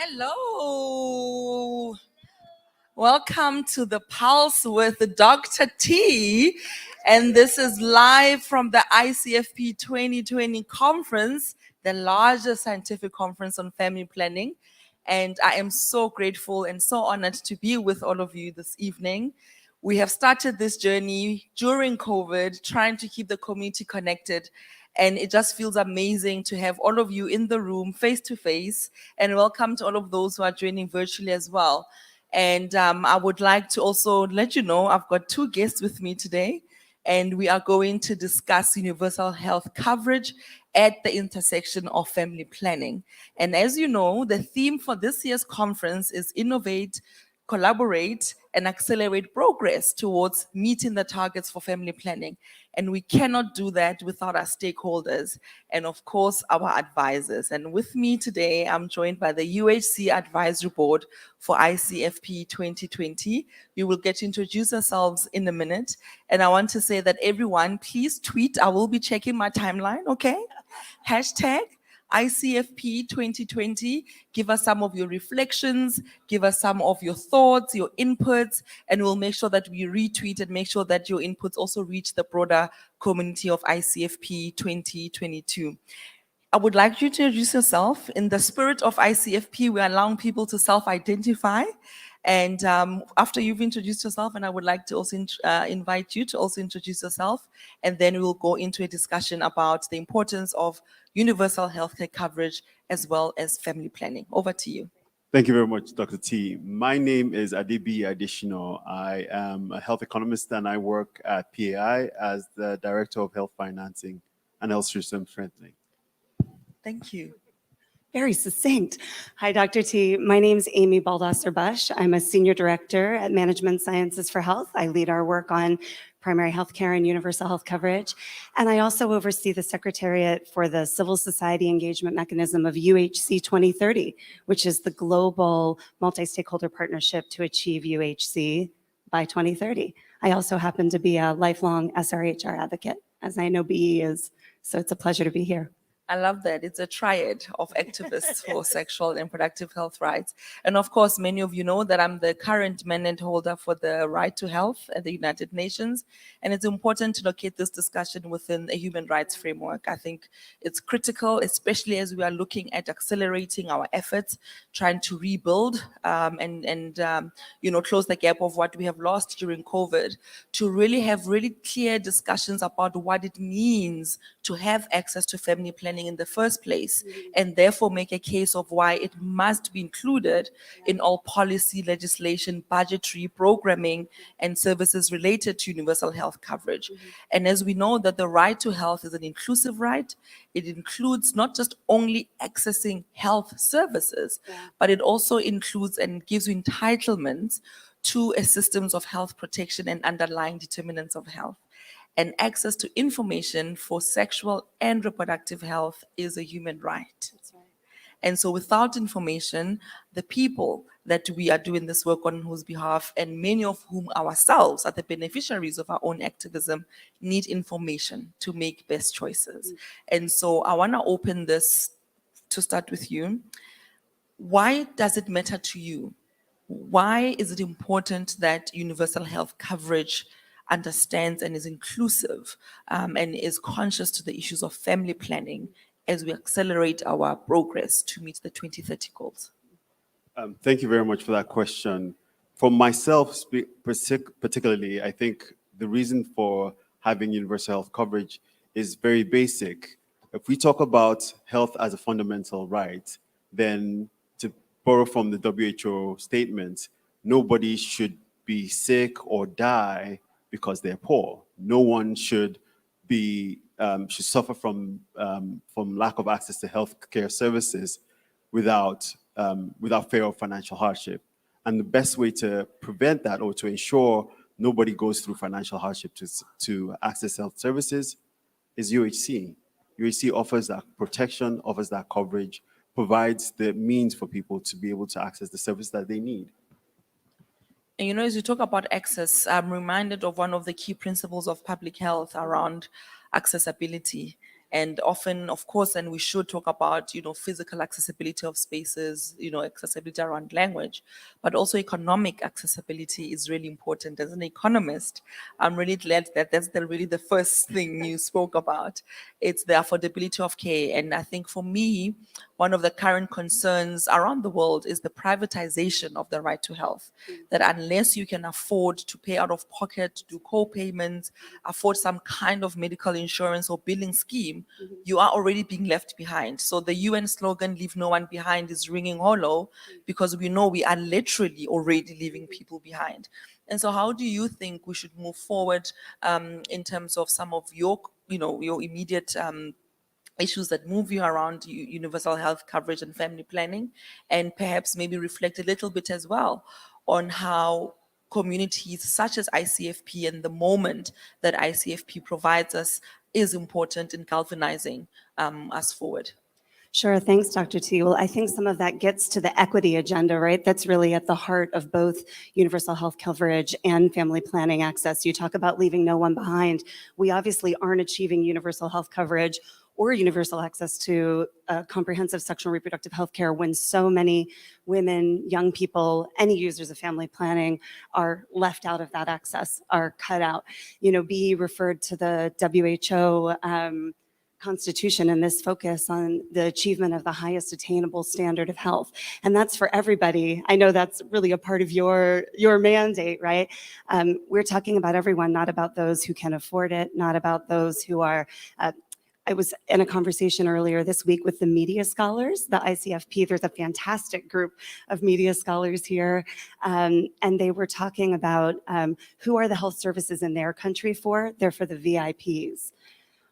Hello. Welcome to the Pulse with Dr. T. And this is live from the ICFP2020 conference, the largest scientific conference on family planning. And I am so grateful and so honored to be with all of you this evening. We have started this journey during COVID, trying to keep the community connected. And it just feels amazing to have all of you in the room face to face. And welcome to all of those who are joining virtually as well. And I would like to also let you know I've got two guests with me today, and we are going to discuss universal health coverage at the intersection of family planning. And as you know, the theme for this year's conference is Innovate, Collaborate, and Accelerate Progress towards meeting the targets for family planning. And we cannot do that without our stakeholders and, of course, our advisors. And with me today, I'm joined by the UHC Advisory Board for ICFP 2020. We will get to introduce ourselves in a minute. And I want to say that everyone, please tweet. I will be checking my timeline, okay? Hashtag ICFP 2020. Give us some of your reflections, give us some of your thoughts, your inputs, and we'll make sure that we retweet and make sure that your inputs also reach the broader community of ICFP 2022. I would like you to introduce yourself. In the spirit of ICFP, we're allowing people to self-identify. And after you've introduced yourself, and I would like to also invite you to also introduce yourself, and then we'll go into a discussion about the importance of universal healthcare coverage as well as family planning. Over to you. Thank you very much, Dr. T. My name is Adebiyi Adesina. I am a health economist and I work at PAI as the Director of Health Financing and Health System Strengthening. Thank you. Very succinct. Hi, Dr. T. My name is Amy Boldosser-Boesch. I'm a Senior Director at Management Sciences for Health. I lead our work on primary health care and universal health coverage. And I also oversee the Secretariat for the Civil Society Engagement Mechanism of UHC 2030, which is the global multi-stakeholder partnership to achieve UHC by 2030. I also happen to be a lifelong SRHR advocate, as I know BE is. So it's a pleasure to be here. I love that. It's a triad of activists for sexual and reproductive health rights. And of course, many of you know that I'm the current mandate holder for the right to health at the United Nations. And it's important to locate this discussion within a human rights framework. I think it's critical, especially as we are looking at accelerating our efforts, trying to rebuild and close the gap of what we have lost during COVID, to really have really clear discussions about what it means to have access to family planning in the first place, and therefore make a case of why it must be included in all policy, legislation, budgetary, programming, and services related to universal health coverage. And as we know that the right to health is an inclusive right, it includes not just only accessing health services, but it also includes and gives you entitlements to a systems of health protection and underlying determinants of health. And access to information for sexual and reproductive health is a human right. That's right. And so without information, the people that we are doing this work on whose behalf, and many of whom ourselves are the beneficiaries of our own activism, need information to make best choices. And so I want to open this to start with you. Why does it matter to you? Why is it important that universal health coverage understands and is inclusive and is conscious to the issues of family planning as we accelerate our progress to meet the 2030 goals? Thank you very much for that question. For myself, particularly, I think the reason for having universal health coverage is very basic. If we talk about health as a fundamental right, then to borrow from the WHO statement, nobody should be sick or die because they're poor. No one should suffer from lack of access to healthcare services without fear of financial hardship. And the best way to prevent that, or to ensure nobody goes through financial hardship to access health services, is UHC. UHC offers that protection, offers that coverage, provides the means for people to be able to access the service that they need. And as you talk about access, I'm reminded of one of the key principles of public health around accessibility. And often, of course, and we should talk about, physical accessibility of spaces, accessibility around language, but also economic accessibility is really important. As an economist, I'm really glad that that's really the first thing you spoke about. It's the affordability of care. And I think for me, one of the current concerns around the world is the privatization of the right to health. That unless you can afford to pay out of pocket, do co-payments, afford some kind of medical insurance or billing scheme, you are already being left behind. So the UN slogan, "Leave no one behind," is ringing hollow, because we know we are literally already leaving people behind. And so how do you think we should move forward in terms of some of your immediate issues that move you around universal health coverage and family planning, and perhaps maybe reflect a little bit as well on how communities such as ICFP and the moment that ICFP provides us is important in galvanizing us forward? Sure. Thanks, Dr. T. Well, I think some of that gets to the equity agenda, right? That's really at the heart of both universal health coverage and family planning access. You talk about leaving no one behind. We obviously aren't achieving universal health coverage or universal access to comprehensive sexual and reproductive health care when so many women, young people, any users of family planning are left out of that access, are cut out. B referred to the WHO Constitution and this focus on the achievement of the highest attainable standard of health. And that's for everybody. I know that's really a part of your mandate, right? We're talking about everyone, not about those who can afford it, not about those who are I was in a conversation earlier this week with the media scholars, the ICFP. There's a fantastic group of media scholars here. And they were talking about who are the health services in their country for? They're for the VIPs.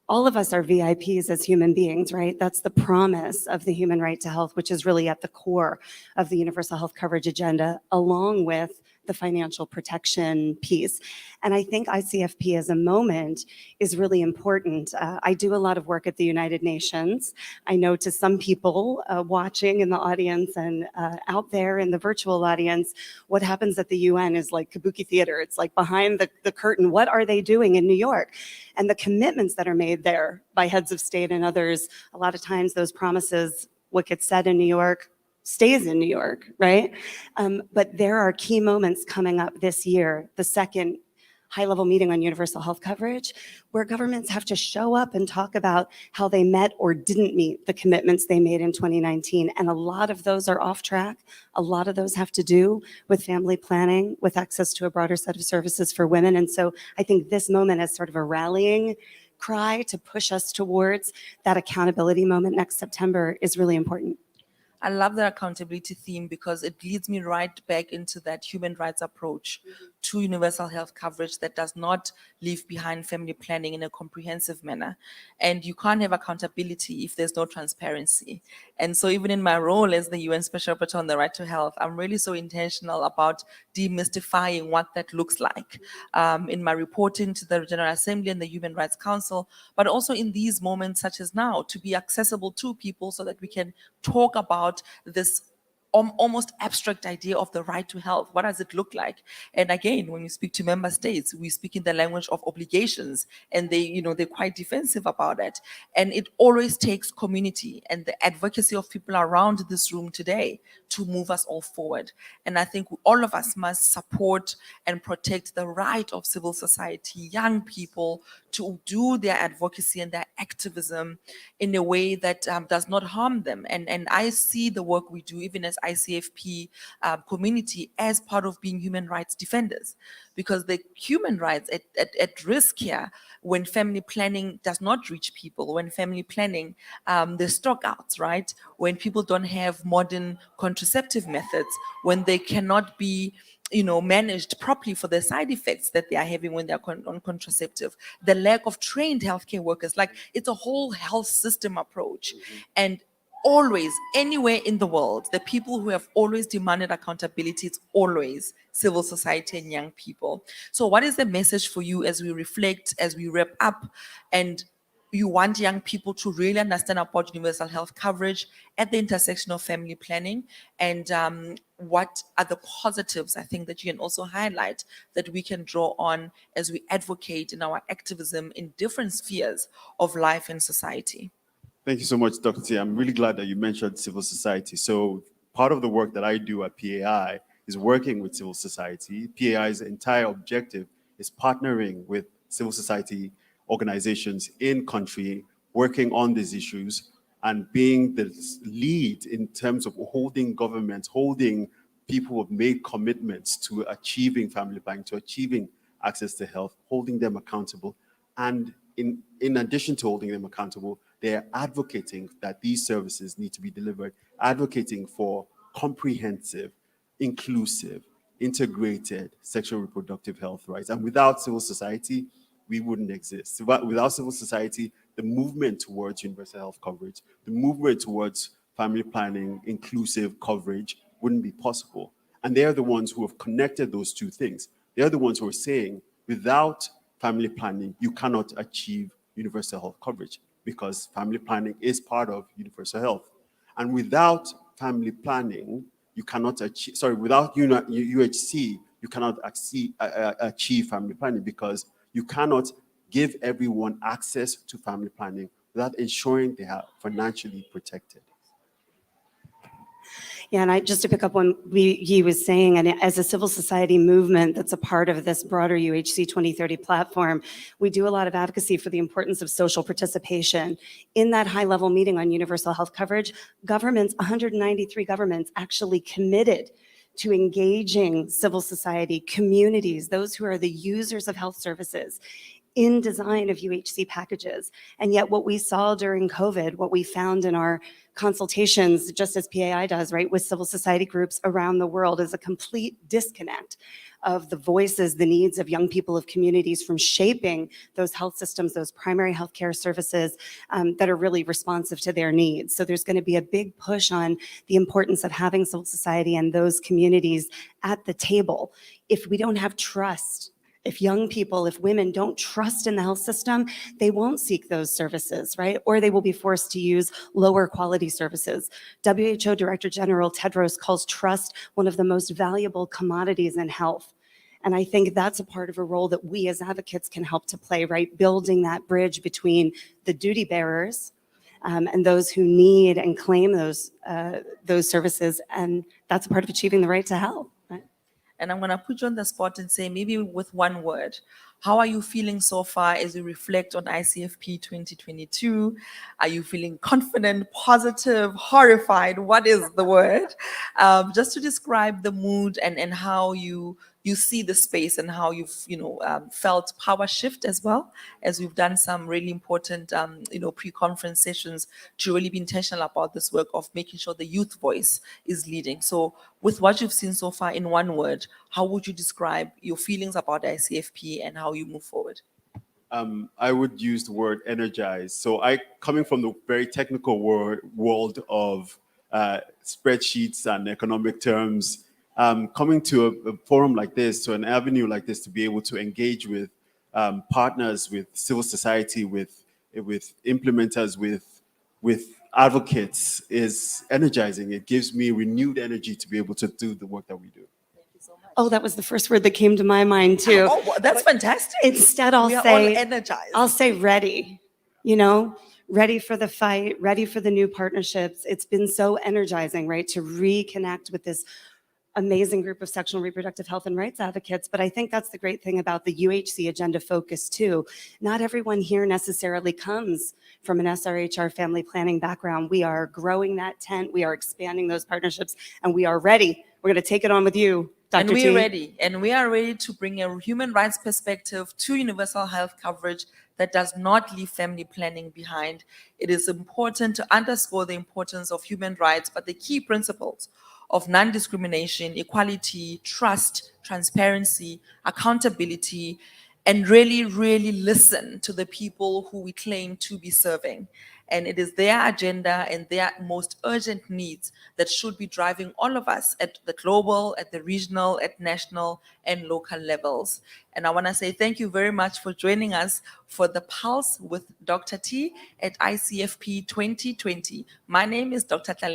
All of us are VIPs as human beings, right? That's the promise of the human right to health, which is really at the core of the universal health coverage agenda, along with the financial protection piece. And I think ICFP as a moment is really important. I do a lot of work at the United Nations. I know to some people watching in the audience and out there in the virtual audience, what happens at the UN is like kabuki theater. It's like behind the curtain. What are they doing in New York? And the commitments that are made there by heads of state and others, a lot of times those promises, what gets said in New York, stays in New York, right? But there are key moments coming up this year, the second high-level meeting on universal health coverage, where governments have to show up and talk about how they met or didn't meet the commitments they made in 2019. And a lot of those are off track. A lot of those have to do with family planning, with access to a broader set of services for women. And so I think this moment is sort of a rallying cry to push us towards that accountability moment next September is really important. I love that accountability theme because it leads me right back into that human rights approach to universal health coverage that does not leave behind family planning in a comprehensive manner. And you can't have accountability if there's no transparency. And so even in my role as the UN Special Rapporteur on the Right to Health, I'm really so intentional about demystifying what that looks like in my reporting to the General Assembly and the Human Rights Council, but also in these moments such as now, to be accessible to people so that we can talk about this almost abstract idea of the right to health. What does it look like? And again, when we speak to member states, we speak in the language of obligations, and they're quite defensive about it. And it always takes community and the advocacy of people around this room today to move us all forward. And I think all of us must support and protect the right of civil society, young people, to do their advocacy and their activism in a way that does not harm them. And I see the work we do, even as ICFP community, as part of being human rights defenders, because the human rights at risk here when family planning does not reach people, when family planning, there's stockouts, right? When people don't have modern contraceptive methods, when they cannot be managed properly for the side effects that they are having when they're on contraceptive, the lack of trained healthcare workers, like it's a whole health system approach. And always, anywhere in the world, the people who have always demanded accountability, it's always civil society and young people. So what is the message for you as we reflect, as we wrap up, and you want young people to really understand about universal health coverage at the intersection of family planning, and what are the positives, I think, that you can also highlight that we can draw on as we advocate in our activism in different spheres of life and society. Thank you so much, Dr. T. I'm really glad that you mentioned civil society. So part of the work that I do at PAI is working with civil society. PAI's entire objective is partnering with civil society organizations in country, working on these issues and being the lead in terms of holding governments, holding people who have made commitments to achieving family planning, to achieving access to health, holding them accountable. And in addition to holding them accountable, they're advocating that these services need to be delivered, advocating for comprehensive, inclusive, integrated sexual reproductive health rights. And without civil society, we wouldn't exist. Without civil society, the movement towards universal health coverage, the movement towards family planning, inclusive coverage wouldn't be possible. And they're the ones who have connected those two things. They're the ones who are saying, without family planning, you cannot achieve universal health coverage, because family planning is part of universal health. And without family planning, you cannot achieve, without UHC, you cannot achieve family planning, because you cannot give everyone access to family planning without ensuring they are financially protected. Yeah, and just to pick up on what he was saying, and as a civil society movement that's a part of this broader UHC 2030 platform, we do a lot of advocacy for the importance of social participation. In that high-level meeting on universal health coverage, governments, 193 governments, actually committed to engaging civil society, communities, those who are the users of health services, in design of UHC packages. And yet what we saw during COVID, what we found in our consultations, just as PAI does, right, with civil society groups around the world, is a complete disconnect of the voices, the needs of young people, of communities, from shaping those health systems, those primary healthcare services that are really responsive to their needs. So there's going to be a big push on the importance of having civil society and those communities at the table. If we don't have trust, if young people, if women don't trust in the health system, they won't seek those services, right? Or they will be forced to use lower quality services. WHO Director General Tedros calls trust one of the most valuable commodities in health. And I think that's a part of a role that we as advocates can help to play, right? Building that bridge between the duty bearers and those who need and claim those services. And that's a part of achieving the right to health. And I'm going to put you on the spot and say, maybe with one word, how are you feeling so far as you reflect on ICFP 2022? Are you feeling confident, positive, horrified? What is the word? Just to describe the mood and how you see the space and how you've felt power shift, as well as we've done some really important pre-conference sessions to really be intentional about this work of making sure the youth voice is leading. So with what you've seen so far, in one word, how would you describe your feelings about ICFP and how you move forward? I would use the word energize. So coming from the very technical world of spreadsheets and economic terms, coming to a forum like this, to an avenue like this, to be able to engage with partners, with civil society, with implementers, with advocates, is energizing. It gives me renewed energy to be able to do the work that we do. Oh, that was the first word that came to my mind too. Oh, that's fantastic. Instead, I'll say ready, ready for the fight, ready for the new partnerships. It's been so energizing, right, to reconnect with this amazing group of sexual and reproductive health and rights advocates. But I think that's the great thing about the UHC agenda focus too. Not everyone here necessarily comes from an SRHR family planning background. We are growing that tent, we are expanding those partnerships, and we are ready. We're going to take it on with you, Dr. And we are ready to bring a human rights perspective to universal health coverage that does not leave family planning behind. It is important to underscore the importance of human rights, but the key principles of non-discrimination, equality, trust, transparency, accountability, and really, really listen to the people who we claim to be serving. And it is their agenda and their most urgent needs that should be driving all of us at the global, at the regional, at national and local levels. And I want to say thank you very much for joining us for the Pulse with Dr. T at ICFP 2020. My name is Dr. Tlaleng